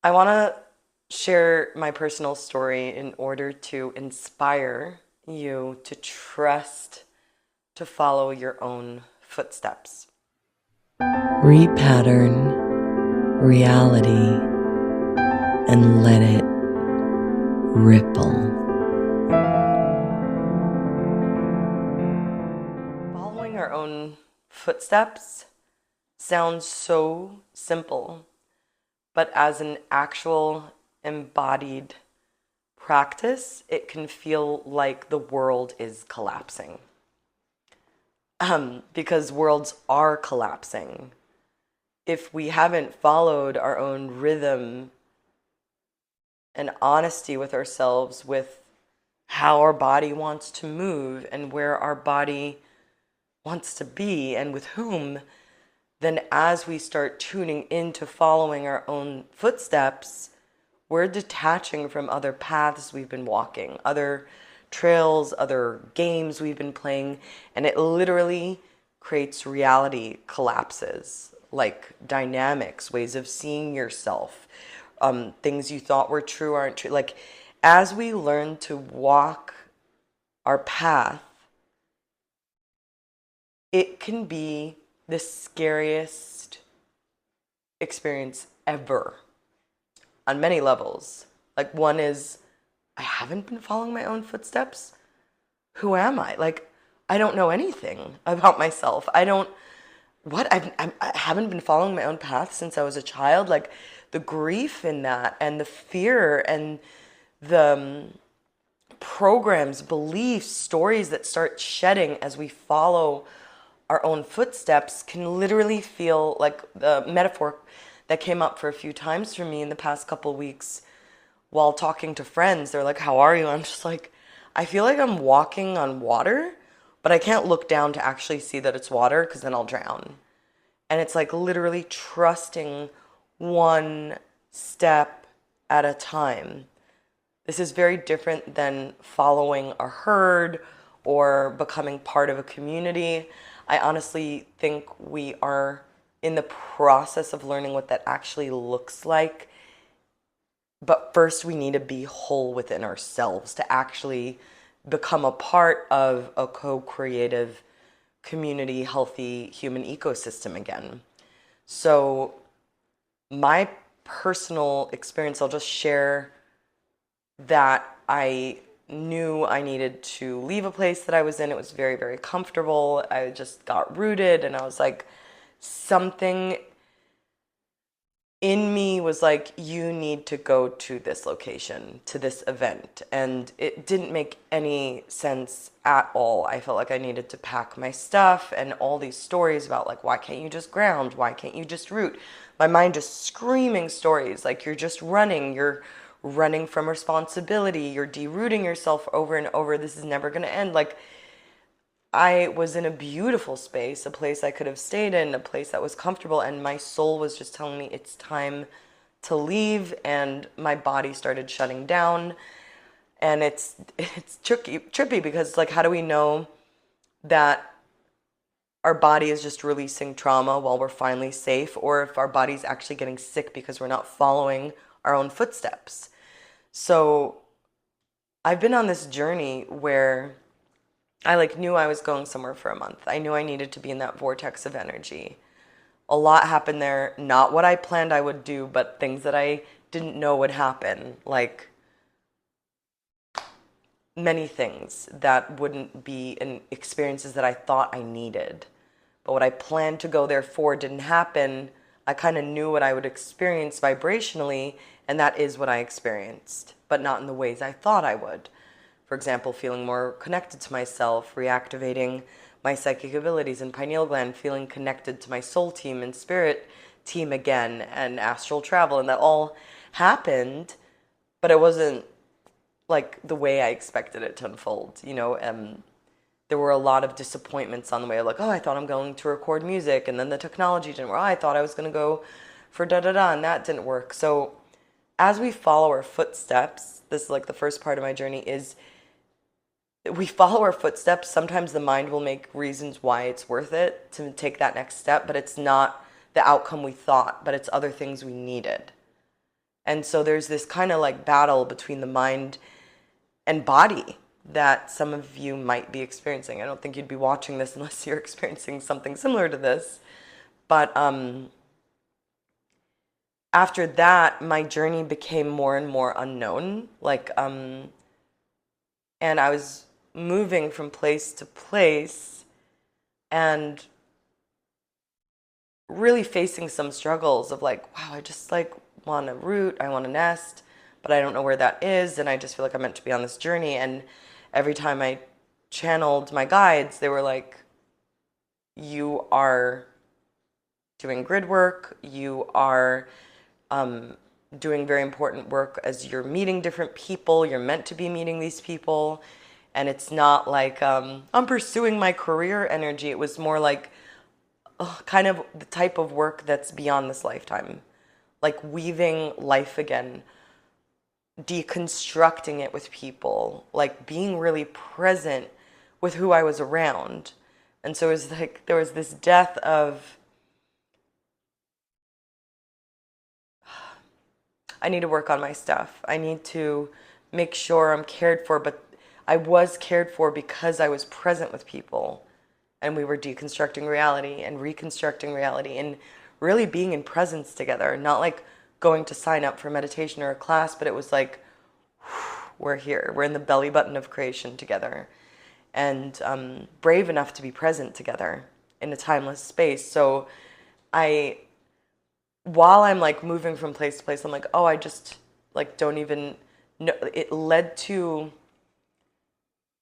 I want to share my personal story in order to inspire you to trust, to follow your own footsteps. Repattern reality and let it ripple. Following our own footsteps sounds so simple, but as an actual embodied practice, it can feel like the world is collapsing. Because worlds are collapsing. If we haven't followed our own rhythm and honesty with ourselves, with how our body wants to move and where our body wants to be and with whom, then as we start tuning into following our own footsteps, we're detaching from other paths we've been walking, other trails, other games we've been playing, and it literally creates reality collapses, like dynamics, ways of seeing yourself, things you thought were true aren't true. Like, as we learn to walk our path, it can be the scariest experience ever on many levels. Like, one is, I haven't been following my own footsteps. Who am I? Like, I don't know anything about myself. I don't, what? I haven't been following my own path since I was a child. Like, the grief in that and the fear and the programs, beliefs, stories that start shedding as we follow our own footsteps can literally feel like the metaphor that came up for a few times for me in the past couple of weeks while talking to friends. They're like, "How are you?" I'm just like, I feel like I'm walking on water, but I can't look down to actually see that it's water because then I'll drown. And it's like literally trusting one step at a time. This is very different than following a herd or becoming part of a community. I honestly think we are in the process of learning what that actually looks like. But first, we need to be whole within ourselves to actually become a part of a co creative community, healthy human ecosystem again. So, my personal experience, I'll just share that I knew I needed to leave a place that I was in. It was very, very comfortable. I just got rooted, and I was like, something in me was like, you need to go to this location, to this event. And it didn't make any sense at all. I felt like I needed to pack my stuff and all these stories about, like, why can't you just ground? Why can't you just root? My mind just screaming stories like you're running from responsibility, you're derooting yourself over and over. This is never going to end. Like, I was in a beautiful space, a place I could have stayed in, a place that was comfortable, and my soul was just telling me it's time to leave, and my body started shutting down. And it's trippy because, like, how do we know that our body is just releasing trauma while we're finally safe, or if our body's actually getting sick because we're not following our own footsteps? So I've been on this journey where I like knew I was going somewhere for a month. I knew I needed to be in that vortex of energy. A lot happened there, not what I planned I would do, but things that I didn't know would happen, like many things that wouldn't be in experiences that I thought I needed. But what I planned to go there for didn't happen. I kind of knew what I would experience vibrationally, and that is what I experienced, but not in the ways I thought I would. For example, feeling more connected to myself, reactivating my psychic abilities and pineal gland, feeling connected to my soul team and spirit team again, and astral travel, and that all happened, but it wasn't like the way I expected it to unfold, there were a lot of disappointments on the way. Like, oh, I thought I'm going to record music, and then the technology didn't work. Oh, I thought I was going to go for da da da, and that didn't work. So, as we follow our footsteps, this is like the first part of my journey, is we follow our footsteps. Sometimes the mind will make reasons why it's worth it to take that next step, but it's not the outcome we thought, but it's other things we needed. And so there's this kind of like battle between the mind and body that some of you might be experiencing. I don't think you'd be watching this unless you're experiencing something similar to this. But after that, my journey became more and more unknown. And I was moving from place to place and really facing some struggles of like, wow, I just like want a root, I want a nest, but I don't know where that is, and I just feel like I'm meant to be on this journey. And every time I channeled my guides, they were like, you are doing grid work, you are doing very important work as you're meeting different people, you're meant to be meeting these people. And it's not like I'm pursuing my career energy. It was more like kind of the type of work that's beyond this lifetime, like weaving life again, deconstructing it with people, like being really present with who I was around. And so it was like there was this death of, I need to work on my stuff. I need to make sure I'm cared for, but I was cared for because I was present with people and we were deconstructing reality and reconstructing reality and really being in presence together, not like going to sign up for meditation or a class, but it was like, we're here, we're in the belly button of creation together, and brave enough to be present together in a timeless space. So I, while I'm like moving from place to place, I'm like, oh, I just like don't even know. It led to,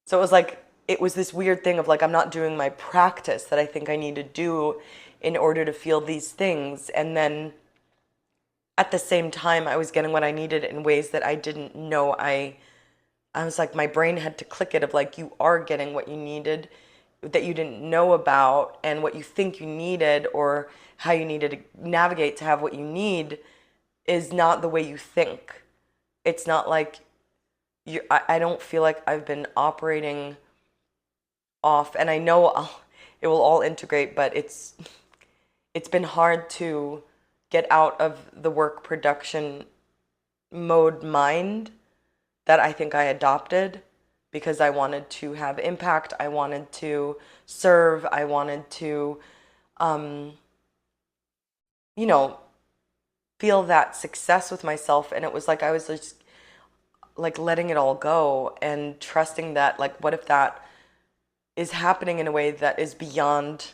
so it was like, it was this weird thing of like, I'm not doing my practice that I think I need to do in order to feel these things. And then at the same time, I was getting what I needed in ways that I didn't know I was like, my brain had to click it of like, you are getting what you needed that you didn't know about, and what you think you needed or how you needed to navigate to have what you need is not the way you think. It's not like I don't feel like I've been operating off, and I know it will all integrate, but it's been hard to get out of the work production mode mind that I think I adopted because I wanted to have impact, I wanted to serve, I wanted to, um, you know, feel that success with myself. And it was like I was just like letting it all go and trusting that, like, what if that is happening in a way that is beyond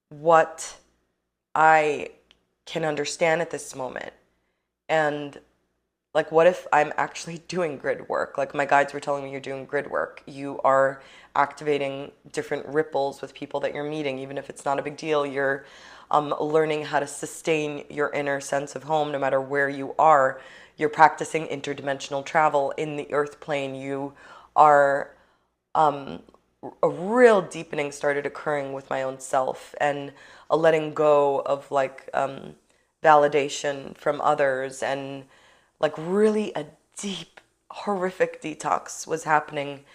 what I can understand at this moment? And like, what if I'm actually doing grid work? Like, my guides were telling me, you're doing grid work. You are activating different ripples with people that you're meeting, even if it's not a big deal. You're learning how to sustain your inner sense of home no matter where you are. You're practicing interdimensional travel in the earth plane. You are, a real deepening started occurring with my own self, and a letting go of like validation from others, and like really a deep, horrific detox was happening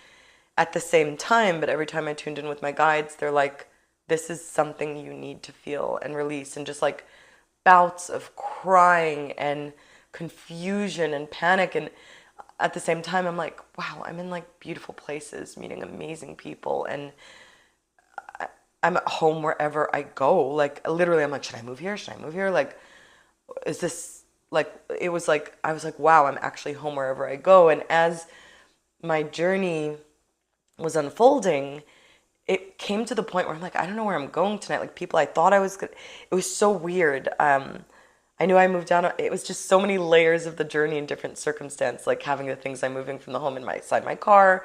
at the same time. But every time I tuned in with my guides, they're like, this is something you need to feel and release. And just like bouts of crying and confusion and panic. And at the same time, I'm like, wow, I'm in like beautiful places, meeting amazing people. And I'm at home wherever I go. Like, literally, I'm like, should I move here? Should I move here? Like, is this like, it was like, I was like, wow, I'm actually home wherever I go. And as my journey was unfolding, it came to the point where I'm like, I don't know where I'm going tonight. Like, people I thought I was good. It was so weird. I knew I moved down. It was just so many layers of the journey in different circumstance, like having the things I'm moving from the home inside my car,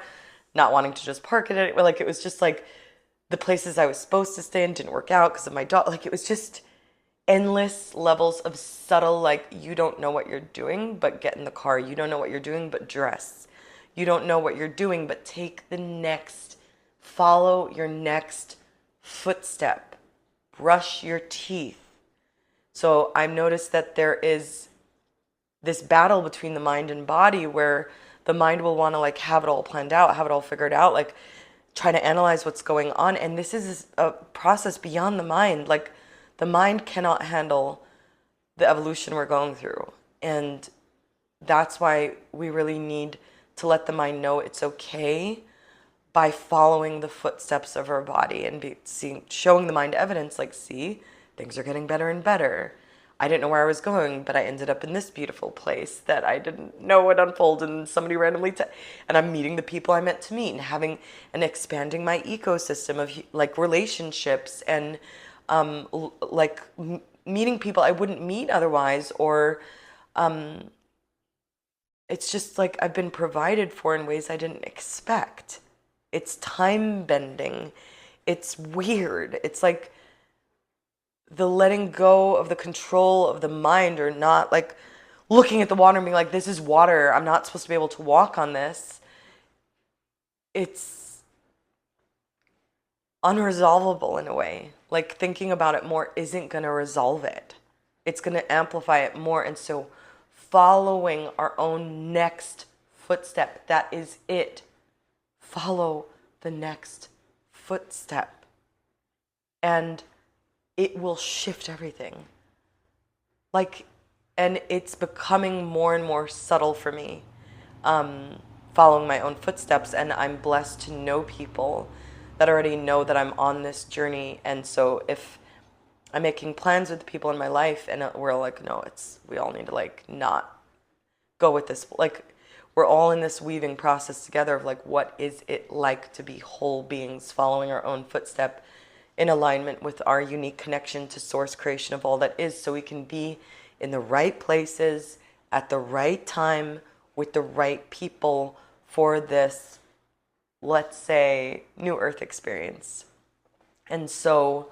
not wanting to just park it. Like, it was just like the places I was supposed to stay in didn't work out because of my dog. Like, it was just endless levels of subtle, like, you don't know what you're doing, but get in the car. You don't know what you're doing, but dress. You don't know what you're doing, but take the next, follow your next footstep. Brush your teeth. So I've noticed that there is this battle between the mind and body where the mind will want to like have it all planned out, have it all figured out, like try to analyze what's going on. And this is a process beyond the mind. Like, the mind cannot handle the evolution we're going through. And that's why we really need to let the mind know it's okay by following the footsteps of our body and showing the mind evidence like, see, things are getting better and better. I didn't know where I was going, but I ended up in this beautiful place that I didn't know would unfold, and somebody randomly and I'm meeting the people I meant to meet and having and expanding my ecosystem of like relationships and like meeting people I wouldn't meet otherwise, or it's just like I've been provided for in ways I didn't expect. It's time bending. It's weird. It's like the letting go of the control of the mind, or not like looking at the water and being like, this is water. I'm not supposed to be able to walk on this. It's unresolvable in a way. Like thinking about it more isn't going to resolve it. It's going to amplify it more. And so following our own next footstep, that is it. Follow the next footstep. And it will shift everything. Like, and it's becoming more and more subtle for me, following my own footsteps. And I'm blessed to know people that already know that I'm on this journey. And so if I'm making plans with the people in my life and we're like, no, we all need to like not go with this. Like, we're all in this weaving process together of like, what is it like to be whole beings following our own footstep in alignment with our unique connection to source creation of all that is, so we can be in the right places at the right time with the right people for this, let's say, new earth experience. And so,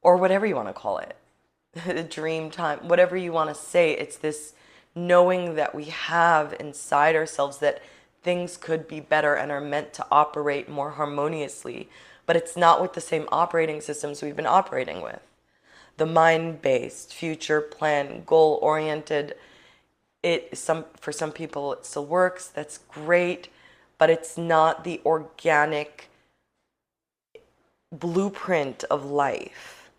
or whatever you want to call it, the dream time, whatever you want to say, it's this knowing that we have inside ourselves that things could be better and are meant to operate more harmoniously, but it's not with the same operating systems we've been operating with. The mind-based, future plan, goal-oriented, for some people it still works, that's great, but it's not the organic blueprint of life.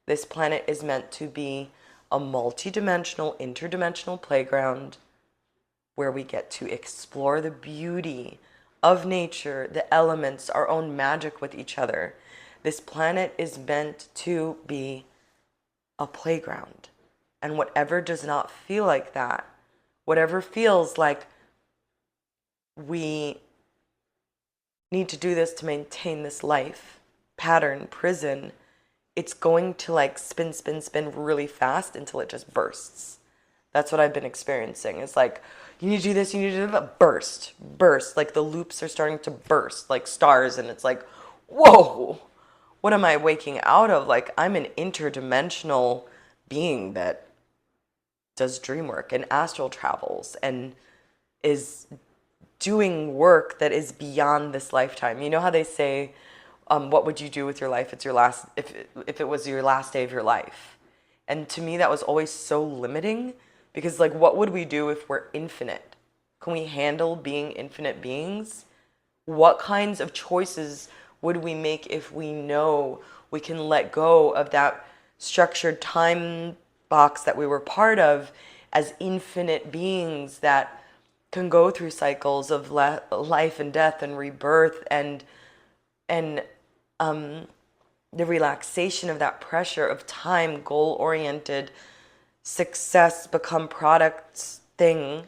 This planet is meant to be a multi-dimensional, interdimensional playground where we get to explore the beauty of nature, the elements, our own magic with each other. This planet is meant to be a playground. And whatever does not feel like that, whatever feels like we need to do this to maintain this life pattern, prison, it's going to like spin, spin, spin really fast until it just bursts. That's what I've been experiencing. It's like, you need to do this, you need to do that, burst, burst. Like the loops are starting to burst like stars, and it's like, whoa, what am I waking out of? Like, I'm an interdimensional being that does dream work and astral travels and is doing work that is beyond this lifetime. You know how they say, what would you do with your life? It's your last, if it was your last day of your life. And to me, that was always so limiting, because like, what would we do if we're infinite? Can we handle being infinite beings? What kinds of choices would we make if we know we can let go of that structured time box that we were part of as infinite beings that can go through cycles of life and death and rebirth, and the relaxation of that pressure of time, goal-oriented, success become products thing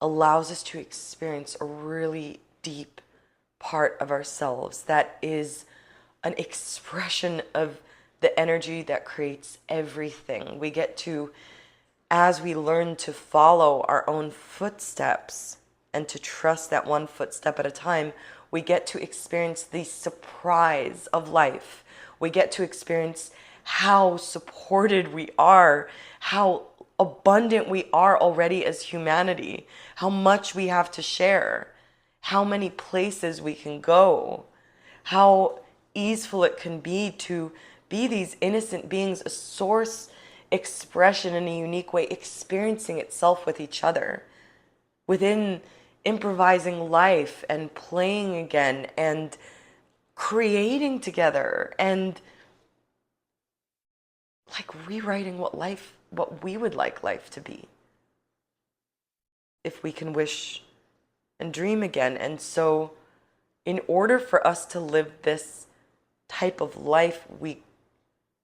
allows us to experience a really deep part of ourselves that is an expression of the energy that creates everything. We get to, as we learn to follow our own footsteps and to trust that one footstep at a time, we get to experience the surprise of life. We get to experience how supported we are, how abundant we are already as humanity, how much we have to share, how many places we can go, how easeful it can be to be these innocent beings, a source expression in a unique way, experiencing itself with each other, within improvising life and playing again and creating together and like rewriting what we would like life to be. if we can wish and dream again. And so in order for us to live this type of life, we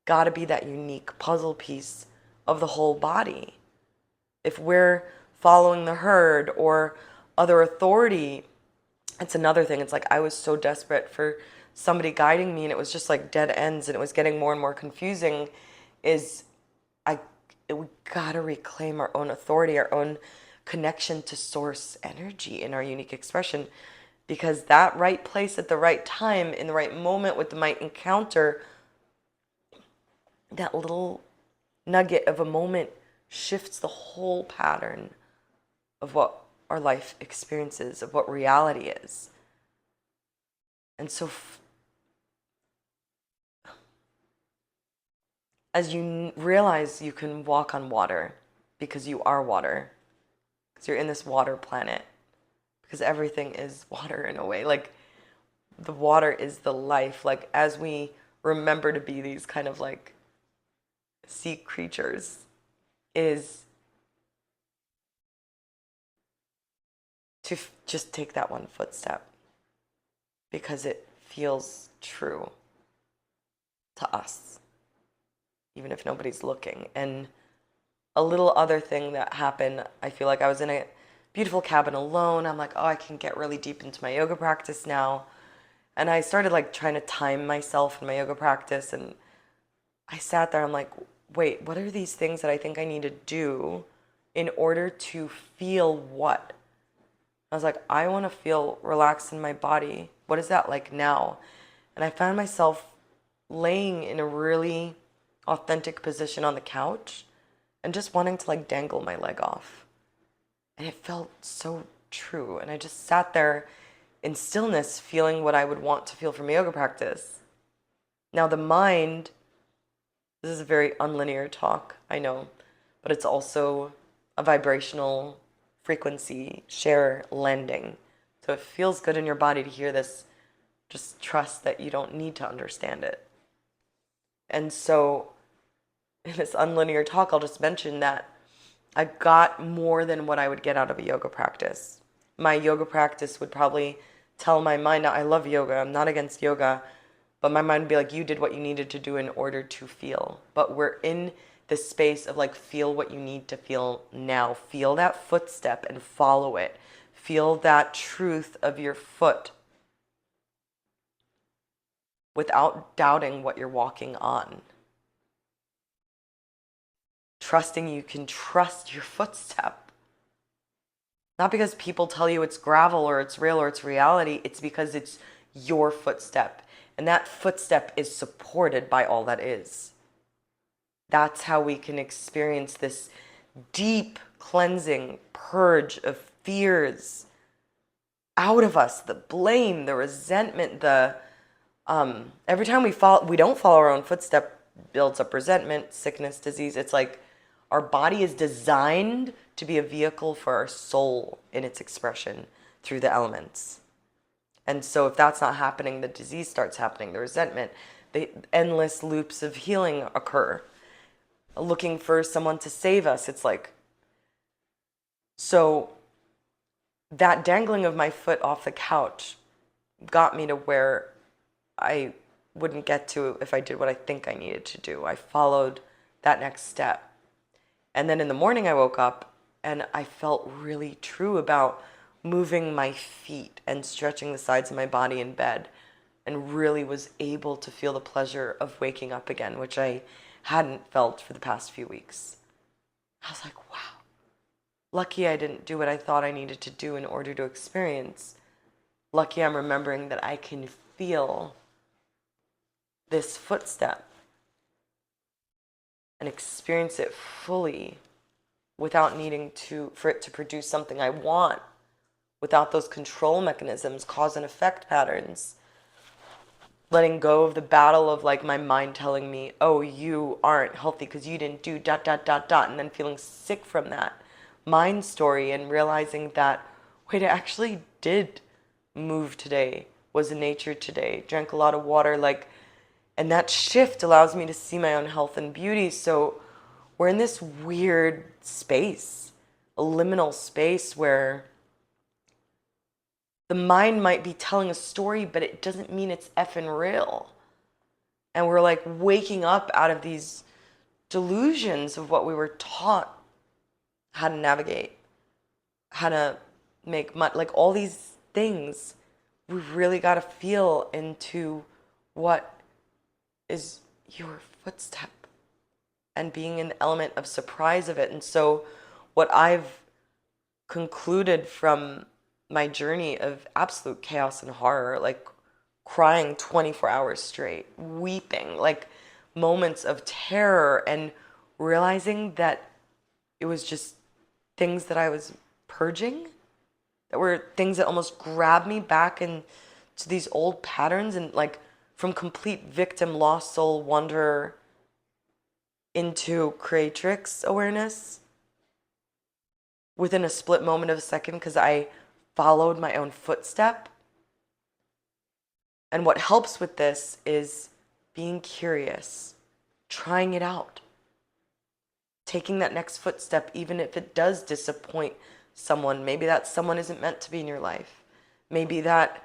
gotta be that unique puzzle piece of the whole body. If we're following the herd or other authority, it's another thing. It's like I was so desperate for somebody guiding me, and it was just like dead ends, and it was getting more and more confusing. Is I we gotta reclaim our own authority, our own connection to source energy in our unique expression, because that right place at the right time, in the right moment with the right encounter, that little nugget of a moment shifts the whole pattern of what our life experiences, of what reality is. And so as you realize you can walk on water because you are water, because you're in this water planet, because everything is water in a way, like the water is the life. Like as we remember to be these kind of like sea creatures, is to just take that one footstep because it feels true to us, even if nobody's looking. And a little other thing that happened, I feel like I was in a beautiful cabin alone. I'm like, oh, I can get really deep into my yoga practice now. And I started like trying to time myself in my yoga practice. And I sat there, I'm like, wait, what are these things that I think I need to do in order to feel what? I was like, I want to feel relaxed in my body. What is that like now? And I found myself laying in a really authentic position on the couch and just wanting to like dangle my leg off. And it felt so true. And I just sat there in stillness, feeling what I would want to feel from a yoga practice. Now, the mind, this is a very unlinear talk, I know, but it's also a vibrational frequency share lending. So it feels good in your body to hear this. Just trust that you don't need to understand it. And so in this unlinear talk, I'll just mention that I got more than what I would get out of a yoga practice. My yoga practice would probably tell my mind, now I love yoga, I'm not against yoga, but my mind would be like, you did what you needed to do in order to feel. But we're in this space of like, feel what you need to feel now. Feel that footstep and follow it. Feel that truth of your foot without doubting what you're walking on. Trusting you can trust your footstep. Not because people tell you it's gravel or it's real or it's reality, it's because it's your footstep. And that footstep is supported by all that is. That's how we can experience this deep cleansing purge of fears out of us, the blame, the resentment, the every time we don't follow our own footstep, builds up resentment, sickness, disease. It's like our body is designed to be a vehicle for our soul in its expression through the elements. And so if that's not happening, the disease starts happening, the resentment, the endless loops of healing occur. Looking for someone to save us. It's like, so that dangling of my foot off the couch got me to where I wouldn't get to if I did what I think I needed to do. I followed that next step. And then in the morning I woke up and I felt really true about moving my feet and stretching the sides of my body in bed, and really was able to feel the pleasure of waking up again, which I hadn't felt for the past few weeks. I was like, wow, lucky I didn't do what I thought I needed to do in order to experience. Lucky I'm remembering that I can feel this footstep and experience it fully without needing for it to produce something I want, without those control mechanisms, cause and effect patterns. Letting go of the battle of like my mind telling me, oh, you aren't healthy because you didn't do ... and then feeling sick from that mind story, and realizing that, wait, I actually did move today, was in nature today, drank a lot of water, like, and that shift allows me to see my own health and beauty. So we're in this weird space a liminal space where the mind might be telling a story, but it doesn't mean it's effing real. And we're like waking up out of these delusions of what we were taught how to navigate, how to make money, like all these things. We really got to feel into what is your footstep and being an element of surprise of it. And so, what I've concluded from my journey of absolute chaos and horror, like crying 24 hours straight, weeping, like moments of terror, and realizing that it was just things that I was purging, that were things that almost grabbed me back into these old patterns, and like from complete victim, lost soul, wanderer into creatrix awareness within a split moment of a second, because I followed my own footstep. And what helps with this is being curious, trying it out, taking that next footstep, even if it does disappoint someone. Maybe that someone isn't meant to be in your life. Maybe that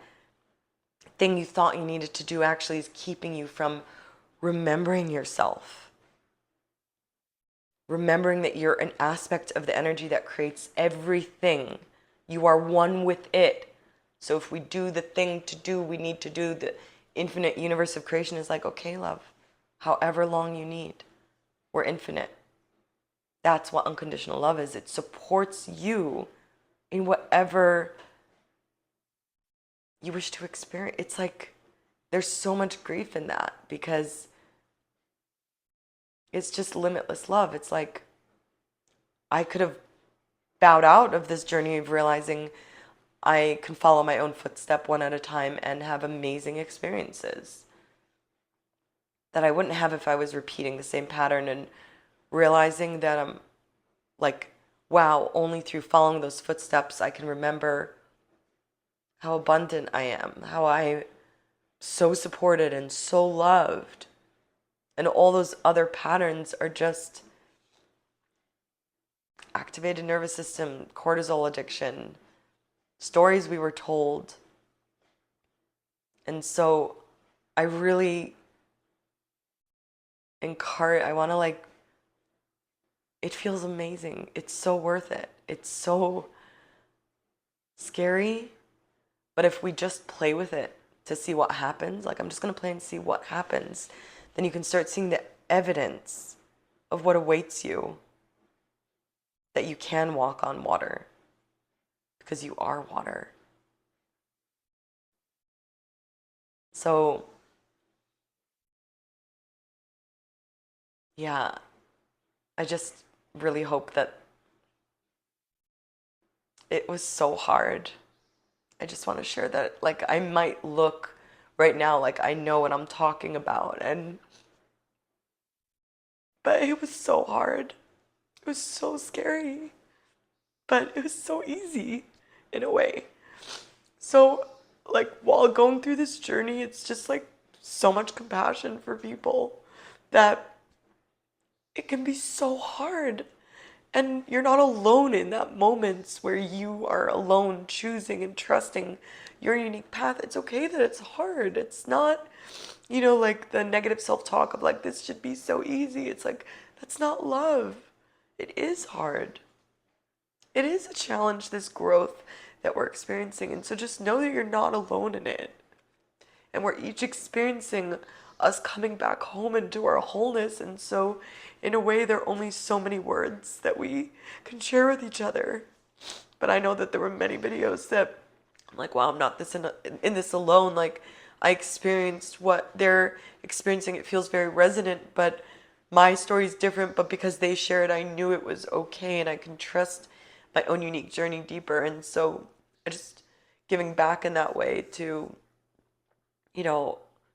thing you thought you needed to do actually is keeping you from remembering yourself. Remembering that you're an aspect of the energy that creates everything. You are one with it. So if we do the thing to do, we need to do, the infinite universe of creation is like, okay, love, however long you need. We're infinite. That's what unconditional love is. It supports you in whatever you wish to experience. It's like there's so much grief in that, because it's just limitless love. It's like I could have bowed out of this journey of realizing I can follow my own footstep one at a time and have amazing experiences that I wouldn't have if I was repeating the same pattern, and realizing that I'm like, wow, only through following those footsteps I can remember how abundant I am, how I'm so supported and so loved. And all those other patterns are just activated nervous system, cortisol addiction, stories we were told. And so I really I want to like, it feels amazing. It's so worth it. It's so scary. But if we just play with it to see what happens, like I'm just going to play and see what happens, then you can start seeing the evidence of what awaits you, that you can walk on water because you are water. So, yeah, I just really hope that it was so hard. I just want to share that, like, I might look right now like I know what I'm talking about, and but it was so hard. It was so scary, but it was so easy in a way. So, like, while going through this journey, it's just like so much compassion for people that it can be so hard. And you're not alone in that moments where you are alone choosing and trusting your unique path. It's okay that it's hard. It's not, like the negative self-talk of like, this should be so easy. It's like, that's not love. It is hard. It is a challenge, this growth that we're experiencing. And so just know that you're not alone in it. And we're each experiencing us coming back home into our wholeness. And so, in a way, there are only so many words that we can share with each other. But I know that there were many videos that I'm like, wow, I'm not in this alone. Like, I experienced what they're experiencing. It feels very resonant, but my story is different. But because they shared, I knew it was okay, and I can trust my own unique journey deeper. And so, I just giving back in that way to,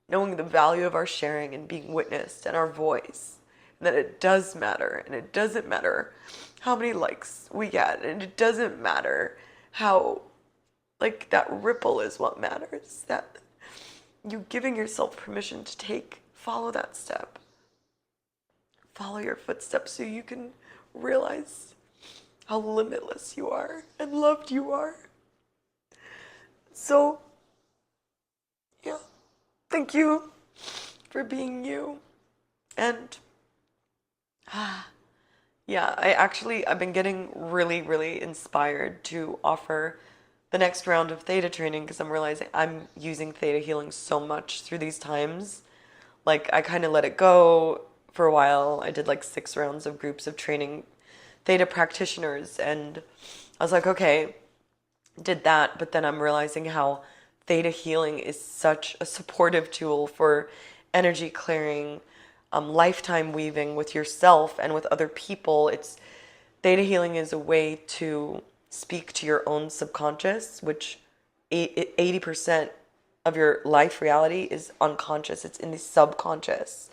knowing the value of our sharing and being witnessed and our voice, and that it does matter, and it doesn't matter how many likes we get, and it doesn't matter how, like, that ripple is what matters, that you giving yourself permission to follow that step, follow your footsteps so you can realize how limitless you are and loved you are. So, yeah, thank you for being you. And yeah, I've been getting really, really inspired to offer the next round of Theta training because I'm realizing I'm using Theta healing so much through these times. Like, I kind of let it go for a while. I did like 6 rounds of groups of training Theta practitioners, and I was like, okay, did that, but then I'm realizing how Theta healing is such a supportive tool for energy clearing, lifetime weaving with yourself and with other people. It's Theta healing is a way to speak to your own subconscious, which 80% of your life reality is unconscious. It's in the subconscious.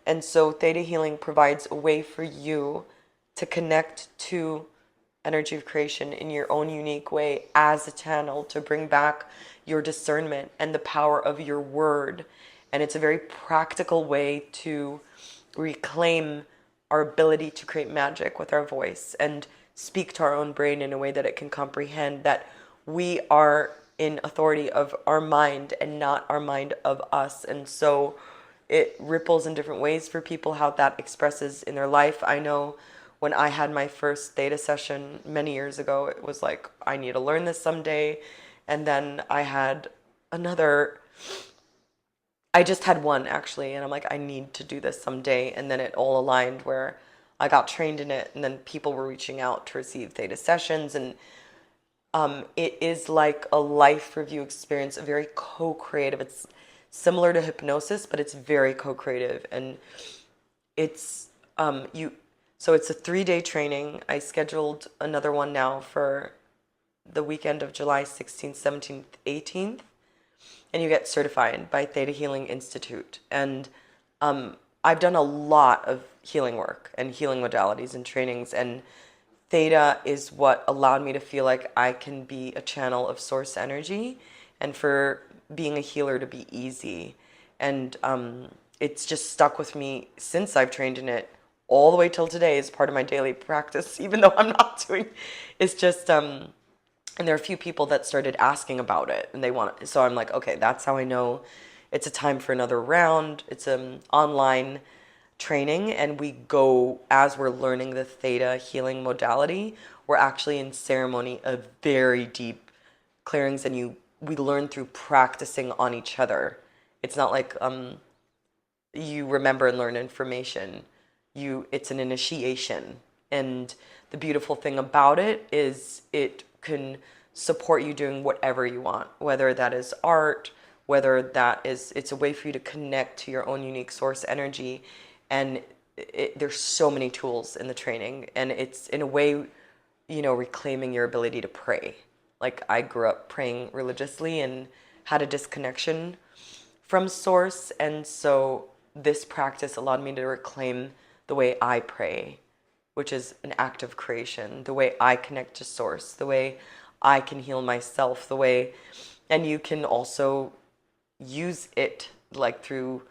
And so Theta healing provides a way for you to connect to energy of creation in your own unique way as a channel to bring back your discernment and the power of your word. And it's a very practical way to reclaim our ability to create magic with our voice and speak to our own brain in a way that it can comprehend that we are in authority of our mind and not our mind of us. And so it ripples in different ways for people how that expresses in their life. I know when I had my first Theta session many years ago, it was like, I need to learn this someday. And then I just had one actually, and I'm like, I need to do this someday. And then it all aligned where I got trained in it, and then people were reaching out to receive Theta sessions. And it is like a life review experience, a very co-creative. It's similar to hypnosis, but it's very co-creative. And it's you so it's a 3-day training. I scheduled another one now for the weekend of July 16th, 17th, 18th, and you get certified by Theta Healing Institute. And I've done a lot of healing work and healing modalities and trainings, and Theta is what allowed me to feel like I can be a channel of source energy and for being a healer to be easy. And it's just stuck with me since I've trained in it all the way till today as part of my daily practice, even though I'm not doing. It's just, and there are a few people that started asking about it and they want, so I'm like, okay, that's how I know it's a time for another round. It's an online training, and we go as we're learning the Theta healing modality. We're actually in ceremony of very deep clearings, and we learn through practicing on each other. It's not like you remember and learn information. It's an initiation, and the beautiful thing about it is it can support you doing whatever you want, whether that is art, whether that is, it's a way for you to connect to your own unique source energy. And there's so many tools in the training, and it's in a way, reclaiming your ability to pray. Like, I grew up praying religiously and had a disconnection from source, and so this practice allowed me to reclaim the way I pray, which is an act of creation, the way I connect to source, the way I can heal myself, the way, and you can also use it like through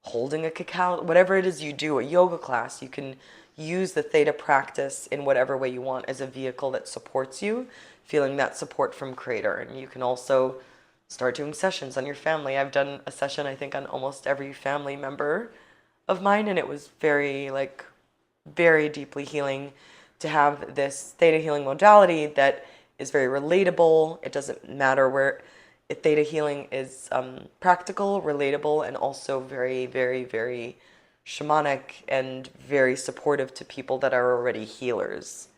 holding a cacao, whatever it is you do, a yoga class, you can use the Theta practice in whatever way you want as a vehicle that supports you, feeling that support from Creator. And you can also start doing sessions on your family. I've done a session, I think, on almost every family member of mine, and it was very, like, very deeply healing to have this Theta healing modality that is very relatable. It doesn't matter where. Theta healing is practical, relatable, and also very, very, very shamanic and very supportive to people that are already healers.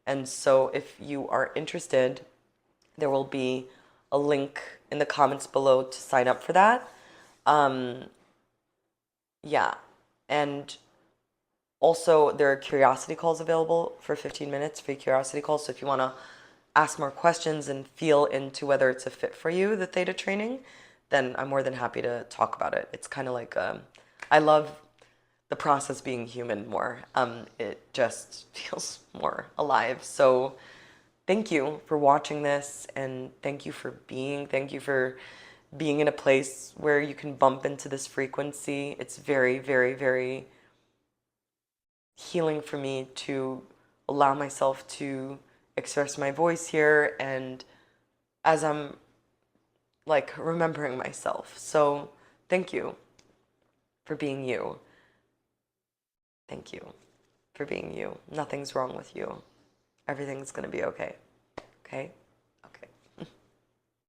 And so if you are interested, there will be a link in the comments below to sign up for that. Yeah. And also, there are curiosity calls available for 15 minutes, free curiosity calls. So if you want to ask more questions and feel into whether it's a fit for you, the Theta training, then I'm more than happy to talk about it. It's kind of like, I love the process being human more. It just feels more alive. So thank you for watching this, and thank you for being in a place where you can bump into this frequency. It's very, very, very healing for me to allow myself to express my voice here, and as I'm like remembering myself. So thank you for being you. Thank you for being you. Nothing's wrong with you. Everything's gonna be okay. Okay?